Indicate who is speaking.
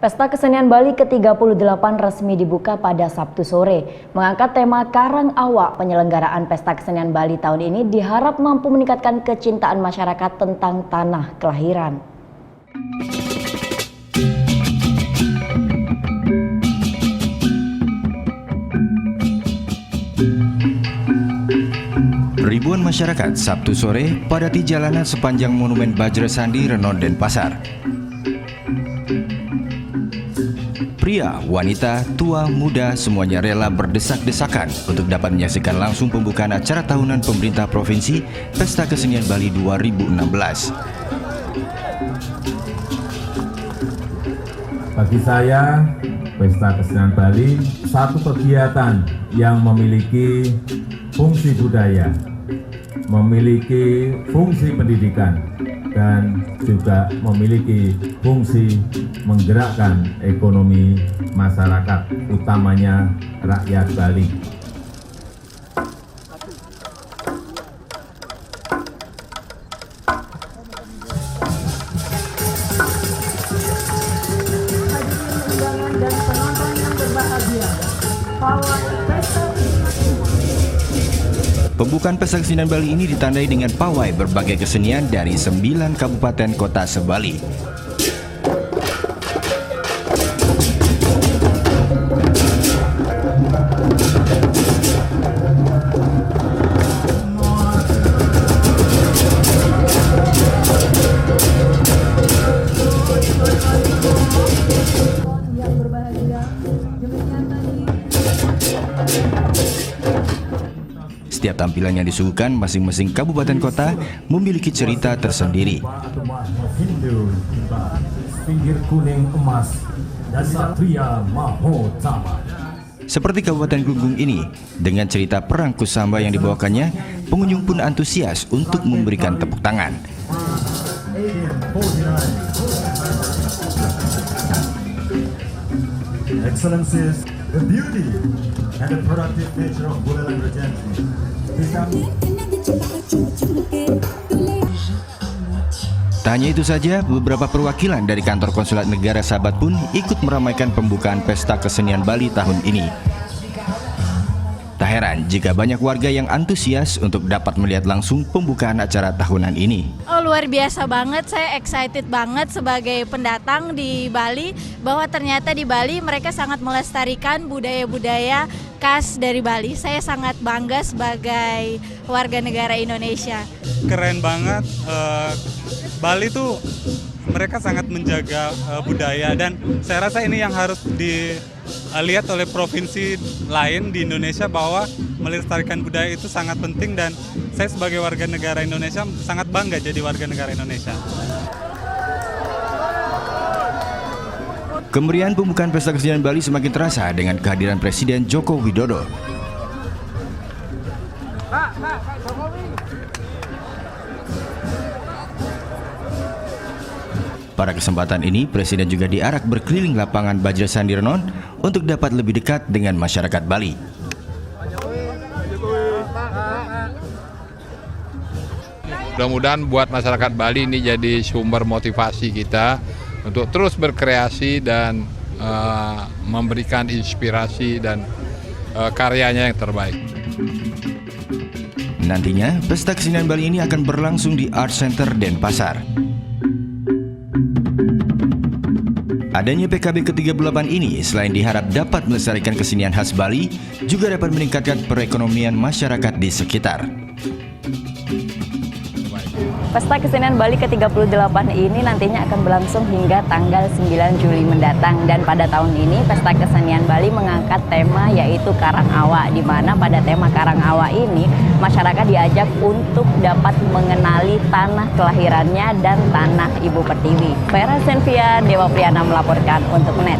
Speaker 1: Pesta Kesenian Bali ke-38 resmi dibuka pada Sabtu sore. Mengangkat tema Karang Awak, penyelenggaraan Pesta Kesenian Bali tahun ini diharap mampu meningkatkan kecintaan masyarakat tentang tanah kelahiran.
Speaker 2: Ribuan masyarakat Sabtu sore padati jalanan sepanjang Monumen Bajrasandi, Renon, Denpasar. Pria, wanita, tua, muda, semuanya rela berdesak-desakan untuk dapat menyaksikan langsung pembukaan acara tahunan pemerintah provinsi Pesta Kesenian Bali 2016.
Speaker 3: Bagi saya, Pesta Kesenian Bali satu kegiatan yang memiliki fungsi budaya, memiliki fungsi pendidikan, dan juga memiliki fungsi menggerakkan ekonomi masyarakat, utamanya rakyat Bali.
Speaker 4: Dan penonton yang berbahagia, pawai pesta.
Speaker 2: Pembukaan Pesta Kesenian Bali ini ditandai dengan pawai berbagai kesenian dari 9 kabupaten kota se-Bali.
Speaker 4: Yang berbahagia, demikian tadi.
Speaker 2: Setiap tampilan yang disuguhkan masing-masing kabupaten kota memiliki cerita tersendiri. Seperti Kabupaten Gunggung ini, dengan cerita perang Kusamba yang dibawakannya, pengunjung pun antusias untuk memberikan tepuk tangan.
Speaker 5: Excellencies, the beauty and the productive nature of Buleleng Regency
Speaker 2: Tak hanya itu saja, beberapa perwakilan dari kantor konsulat negara sahabat pun ikut meramaikan pembukaan Pesta Kesenian Bali tahun ini. Tak heran jika banyak warga yang antusias untuk dapat melihat langsung pembukaan acara tahunan ini.
Speaker 6: Oh, luar biasa banget, saya excited banget sebagai pendatang di Bali bahwa ternyata di Bali mereka sangat melestarikan budaya-budaya khas dari Bali. Saya sangat bangga sebagai warga negara Indonesia.
Speaker 7: Keren banget, Bali tuh mereka sangat menjaga budaya, dan saya rasa ini yang harus dilihat oleh provinsi lain di Indonesia bahwa melestarikan budaya itu sangat penting, dan saya sebagai warga negara Indonesia sangat bangga jadi warga negara Indonesia.
Speaker 2: Kemeriahan pembukaan Pesta Kesenian Bali semakin terasa dengan kehadiran Presiden Joko Widodo. Pada kesempatan ini, Presiden juga diarak berkeliling lapangan Bajrasandi Renon untuk dapat lebih dekat dengan masyarakat Bali.
Speaker 8: Mudah-mudahan buat masyarakat Bali ini jadi sumber motivasi kita untuk terus berkreasi dan memberikan inspirasi dan karyanya yang terbaik.
Speaker 2: Nantinya, Pesta Kesenian Bali ini akan berlangsung di Art Center Denpasar. Adanya PKB ke-38 ini selain diharap dapat melestarikan kesenian khas Bali, juga dapat meningkatkan perekonomian masyarakat di sekitar.
Speaker 1: Pesta Kesenian Bali ke-38 ini nantinya akan berlangsung hingga tanggal 9 Juli mendatang, dan pada tahun ini Pesta Kesenian Bali mengangkat tema yaitu Karang Awak, di mana pada tema Karang Awak ini masyarakat diajak untuk dapat mengenali tanah kelahirannya dan tanah Ibu Pertiwi. Vera Senvia, Dewa Priyana melaporkan untuk NET.